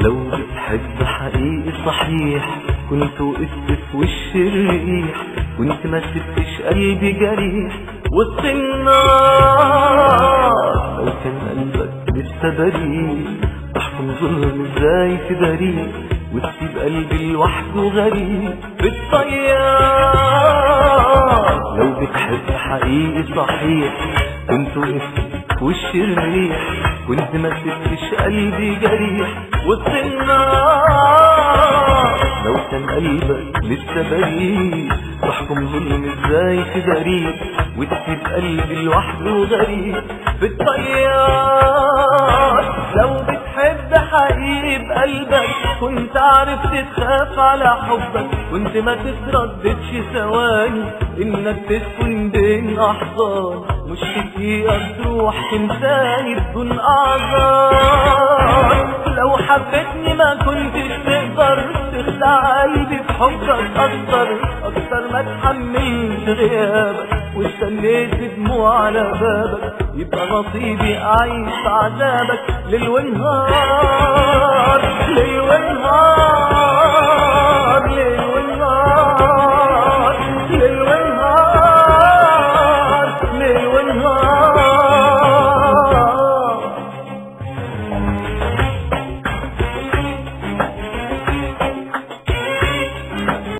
لو بتحب حقيقي صحيح كنت وقفت في وش الريح، كنت ما سبتش قلبي جريح وسط النار. لو كان قلبك لسه بريء تحكم ظلم ازاي تبريء وتسيب قلبي لوحده غريب في الطيار. لو بتحب حقيقي صحيح كنت وقفت في وش الريح، كنت ما سبتش قلبي جريح وسط النار. لو كان قلبك لسه بريء تحكم ظلم ازاي تبريء وتسيب قلبي لوحده غريب في الطيار. لو بتحب حقيقي بقلبك كنت عرفت تخاف على حبك، كنت ما تترددش ثواني انك تسكن بين احضان، مش دقيقة تروح تنساني بدون اعذار. لو حبيتني ما كنتش تقدر تخدع قلبي في حبك اكتر ما اتحملت غيابك واستنيت دموع على بابك، يبقى نصيبي اعيش في عذابك ليل ونهار ليل ونهار ليل ونهار ليل ونهار ليل ونهار.